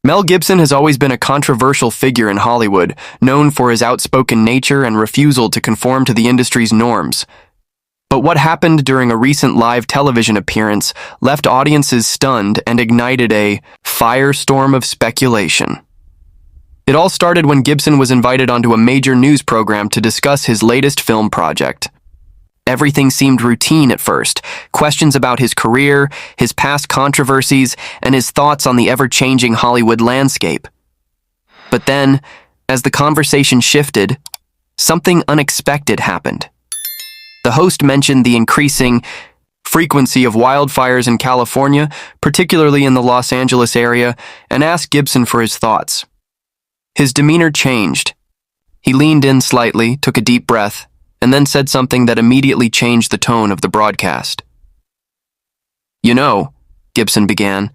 Mel Gibson has always been a controversial figure in Hollywood, known for his outspoken nature and refusal to conform to the industry's norms. But what happened during a recent live television appearance left audiences stunned and ignited a firestorm of speculation. It all started when Gibson was invited onto a major news program to discuss his latest film project. Everything seemed routine at first. Questions about his career, his past controversies, and his thoughts on the ever-changing Hollywood landscape. But then, as the conversation shifted, something unexpected happened. The host mentioned the increasing frequency of wildfires in California, particularly in the Los Angeles area, and asked Gibson for his thoughts. His demeanor changed. He leaned in slightly, took a deep breath, and then said something that immediately changed the tone of the broadcast. "You know," Gibson began,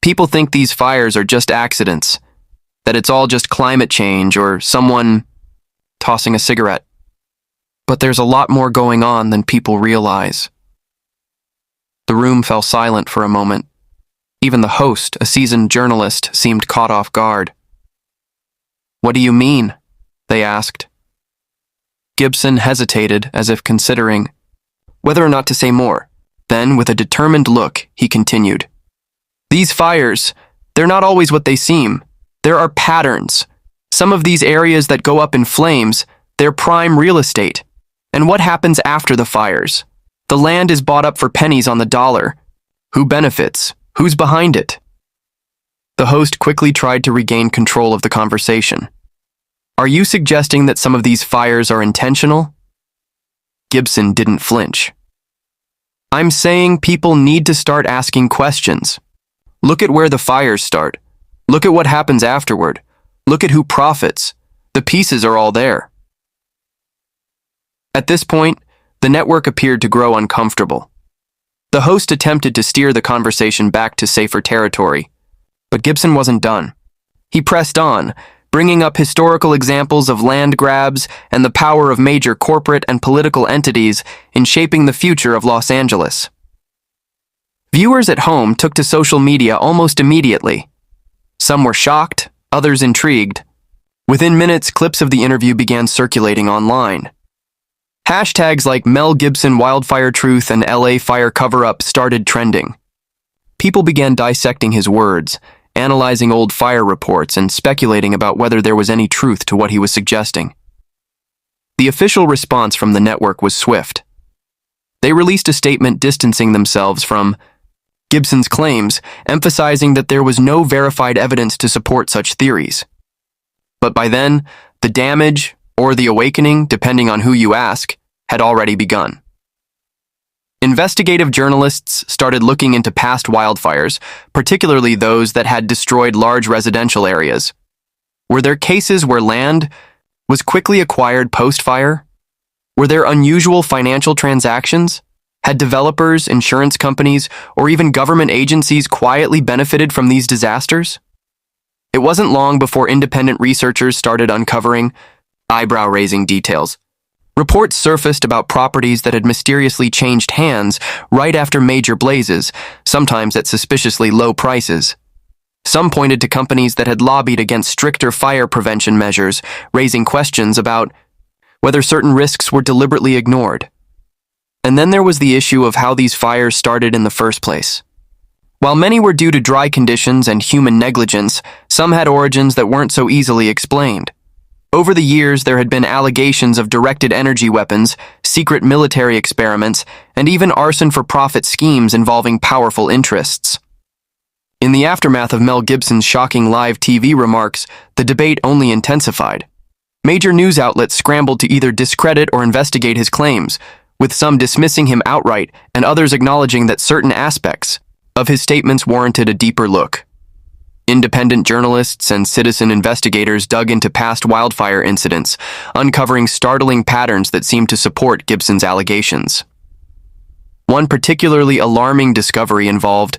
"people think these fires are just accidents, that it's all just climate change or someone tossing a cigarette. But there's a lot more going on than people realize." The room fell silent for a moment. Even the host, a seasoned journalist, seemed caught off guard. "What do you mean?" they asked. Gibson hesitated, as if considering whether or not to say more. Then, with a determined look, he continued. "These fires, they're not always what they seem. There are patterns. Some of these areas that go up in flames, they're prime real estate. And what happens after the fires? The land is bought up for pennies on the dollar. Who benefits? Who's behind it?" The host quickly tried to regain control of the conversation. "Are you suggesting that some of these fires are intentional?" Gibson didn't flinch. "I'm saying people need to start asking questions. Look at where the fires start. Look at what happens afterward. Look at who profits. The pieces are all there." At this point, the network appeared to grow uncomfortable. The host attempted to steer the conversation back to safer territory, but Gibson wasn't done. He pressed on, bringing up historical examples of land grabs and the power of major corporate and political entities in shaping the future of Los Angeles. Viewers at home took to social media almost immediately. Some were shocked, others intrigued. Within minutes, clips of the interview began circulating online. Hashtags like Mel Gibson Wildfire Truth and LA Fire Cover-Up started trending. People began dissecting his words, analyzing old fire reports, and speculating about whether there was any truth to what he was suggesting. The official response from the network was swift. They released a statement distancing themselves from Gibson's claims, emphasizing that there was no verified evidence to support such theories. But by then, the damage, or the awakening, depending on who you ask, had already begun. Investigative journalists started looking into past wildfires, particularly those that had destroyed large residential areas. Were there cases where land was quickly acquired post-fire? Were there unusual financial transactions? Had developers, insurance companies, or even government agencies quietly benefited from these disasters? It wasn't long before independent researchers started uncovering eyebrow-raising details. Reports surfaced about properties that had mysteriously changed hands right after major blazes, sometimes at suspiciously low prices. Some pointed to companies that had lobbied against stricter fire prevention measures, raising questions about whether certain risks were deliberately ignored. And then there was the issue of how these fires started in the first place. While many were due to dry conditions and human negligence, some had origins that weren't so easily explained. Over the years, there had been allegations of directed energy weapons, secret military experiments, and even arson-for-profit schemes involving powerful interests. In the aftermath of Mel Gibson's shocking live TV remarks, the debate only intensified. Major news outlets scrambled to either discredit or investigate his claims, with some dismissing him outright and others acknowledging that certain aspects of his statements warranted a deeper look. Independent journalists and citizen investigators dug into past wildfire incidents, uncovering startling patterns that seemed to support Gibson's allegations. One particularly alarming discovery involved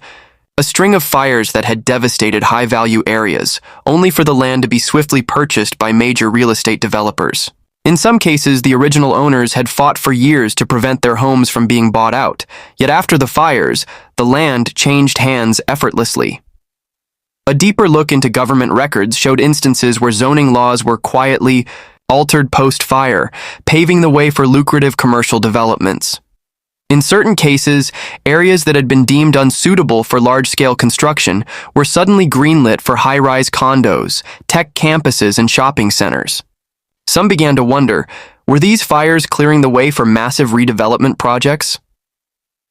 a string of fires that had devastated high-value areas, only for the land to be swiftly purchased by major real estate developers. In some cases, the original owners had fought for years to prevent their homes from being bought out, yet after the fires, the land changed hands effortlessly. A deeper look into government records showed instances where zoning laws were quietly altered post-fire, paving the way for lucrative commercial developments. In certain cases, areas that had been deemed unsuitable for large-scale construction were suddenly greenlit for high-rise condos, tech campuses, and shopping centers. Some began to wonder, were these fires clearing the way for massive redevelopment projects?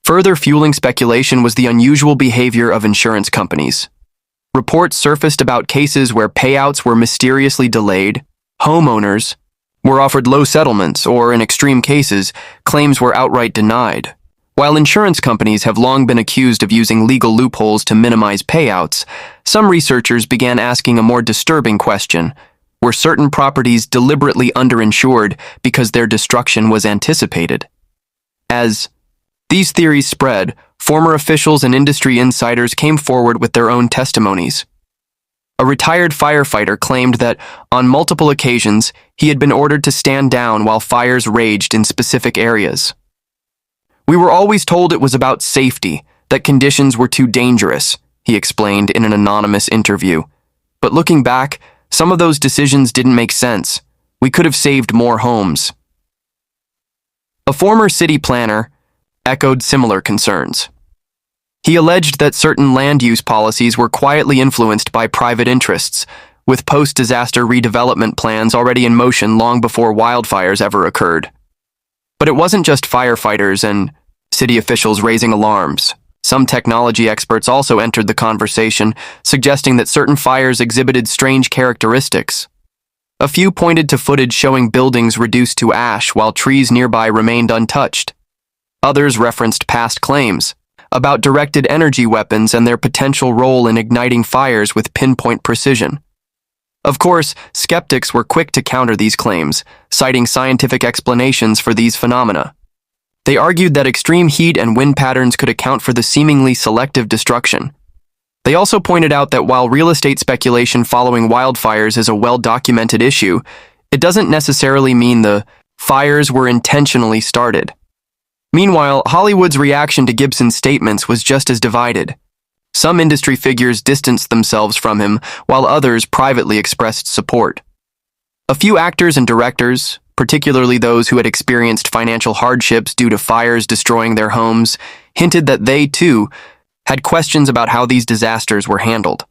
Further fueling speculation was the unusual behavior of insurance companies. Reports surfaced about cases where payouts were mysteriously delayed, homeowners were offered low settlements, or in extreme cases, claims were outright denied. While insurance companies have long been accused of using legal loopholes to minimize payouts, some researchers began asking a more disturbing question. Were certain properties deliberately underinsured because their destruction was anticipated? As these theories spread, former officials and industry insiders came forward with their own testimonies. A retired firefighter claimed that, on multiple occasions, he had been ordered to stand down while fires raged in specific areas. "We were always told it was about safety, that conditions were too dangerous," he explained in an anonymous interview. "But looking back, some of those decisions didn't make sense. We could have saved more homes." A former city planner echoed similar concerns. He alleged that certain land use policies were quietly influenced by private interests, with post-disaster redevelopment plans already in motion long before wildfires ever occurred. But it wasn't just firefighters and city officials raising alarms. Some technology experts also entered the conversation, suggesting that certain fires exhibited strange characteristics. A few pointed to footage showing buildings reduced to ash while trees nearby remained untouched. Others referenced past claims about directed energy weapons and their potential role in igniting fires with pinpoint precision. Of course, skeptics were quick to counter these claims, citing scientific explanations for these phenomena. They argued that extreme heat and wind patterns could account for the seemingly selective destruction. They also pointed out that while real estate speculation following wildfires is a well-documented issue, it doesn't necessarily mean the fires were intentionally started. Meanwhile, Hollywood's reaction to Gibson's statements was just as divided. Some industry figures distanced themselves from him, while others privately expressed support. A few actors and directors, particularly those who had experienced financial hardships due to fires destroying their homes, hinted that they, too, had questions about how these disasters were handled.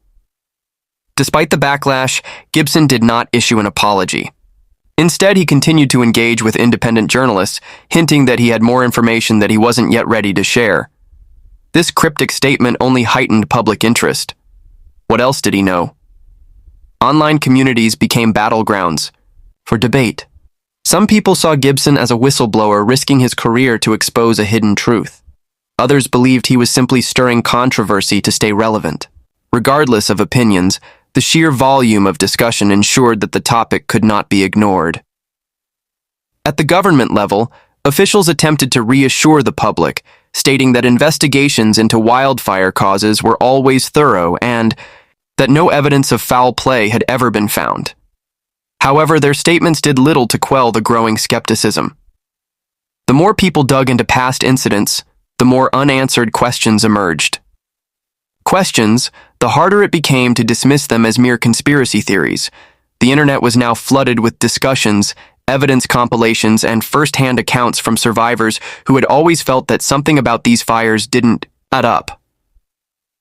Despite the backlash, Gibson did not issue an apology. Instead, he continued to engage with independent journalists, hinting that he had more information that he wasn't yet ready to share. This cryptic statement only heightened public interest. What else did he know? Online communities became battlegrounds for debate. Some people saw Gibson as a whistleblower risking his career to expose a hidden truth. Others believed he was simply stirring controversy to stay relevant. Regardless of opinions, the sheer volume of discussion ensured that the topic could not be ignored. At the government level, officials attempted to reassure the public, stating that investigations into wildfire causes were always thorough and that no evidence of foul play had ever been found. However, their statements did little to quell the growing skepticism. The more people dug into past incidents, the more unanswered questions emerged. Questions, the harder it became to dismiss them as mere conspiracy theories. The internet was now flooded with discussions, evidence compilations, and first-hand accounts from survivors who had always felt that something about these fires didn't add up.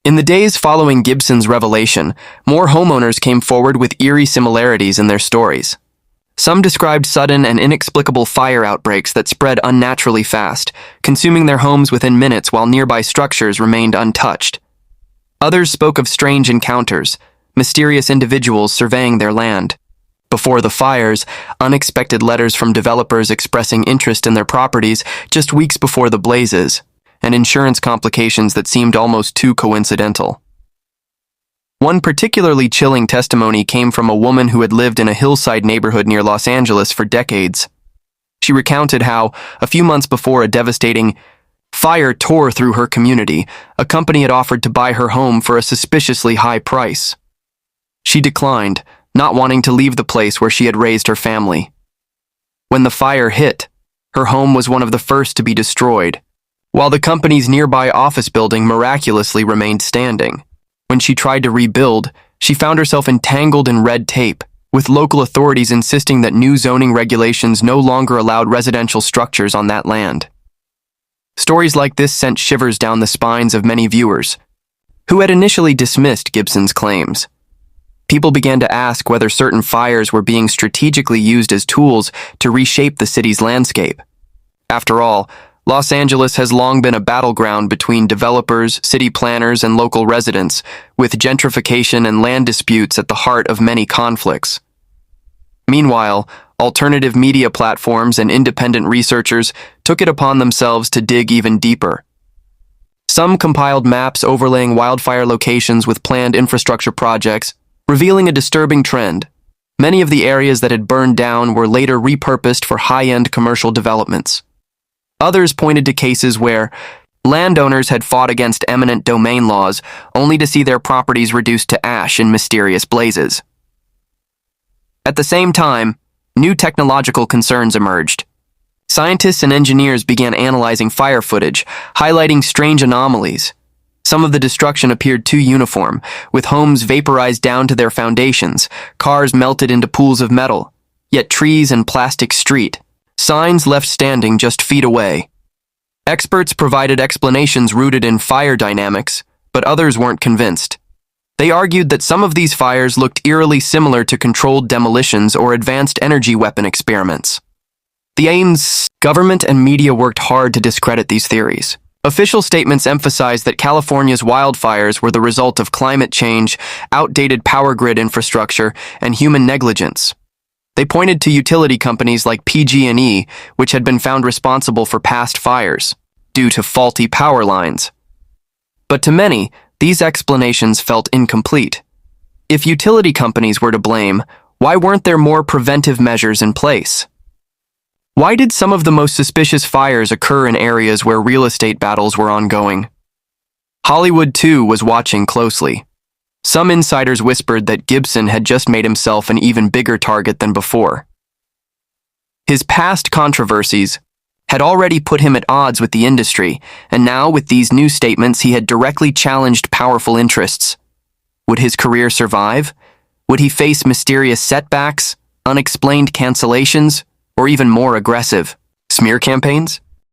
In the days following Gibson's revelation, more homeowners came forward with eerie similarities in their stories. Some described sudden and inexplicable fire outbreaks that spread unnaturally fast, consuming their homes within minutes while nearby structures remained untouched. Others spoke of strange encounters, mysterious individuals surveying their land. Before the fires, unexpected letters from developers expressing interest in their properties just weeks before the blazes, and insurance complications that seemed almost too coincidental. One particularly chilling testimony came from a woman who had lived in a hillside neighborhood near Los Angeles for decades. She recounted how, a few months before a devastating fire tore through her community, a company had offered to buy her home for a suspiciously high price. She declined, not wanting to leave the place where she had raised her family. When the fire hit, her home was one of the first to be destroyed, while the company's nearby office building miraculously remained standing. When she tried to rebuild, she found herself entangled in red tape, with local authorities insisting that new zoning regulations no longer allowed residential structures on that land. Stories like this sent shivers down the spines of many viewers, who had initially dismissed Gibson's claims. People began to ask whether certain fires were being strategically used as tools to reshape the city's landscape. After all, Los Angeles has long been a battleground between developers, city planners, and local residents, with gentrification and land disputes at the heart of many conflicts. Meanwhile, alternative media platforms and independent researchers took it upon themselves to dig even deeper. Some compiled maps overlaying wildfire locations with planned infrastructure projects, revealing a disturbing trend. Many of the areas that had burned down were later repurposed for high-end commercial developments. Others pointed to cases where landowners had fought against eminent domain laws only to see their properties reduced to ash in mysterious blazes. At the same time, new technological concerns emerged. Scientists and engineers began analyzing fire footage, highlighting strange anomalies. Some of the destruction appeared too uniform, with homes vaporized down to their foundations, cars melted into pools of metal, yet trees and plastic street, signs left standing just feet away. Experts provided explanations rooted in fire dynamics, but others weren't convinced. They argued that some of these fires looked eerily similar to controlled demolitions or advanced energy weapon experiments. The government and media worked hard to discredit these theories. Official statements emphasized that California's wildfires were the result of climate change, outdated power grid infrastructure, and human negligence. They pointed to utility companies like PG&E, which had been found responsible for past fires, due to faulty power lines. But to many, these explanations felt incomplete. If utility companies were to blame, why weren't there more preventive measures in place? Why did some of the most suspicious fires occur in areas where real estate battles were ongoing? Hollywood, too, was watching closely. Some insiders whispered that Gibson had just made himself an even bigger target than before. His past controversies had already put him at odds with the industry, and now with these new statements he had directly challenged powerful interests. Would his career survive? Would he face mysterious setbacks, unexplained cancellations, or even more aggressive smear campaigns?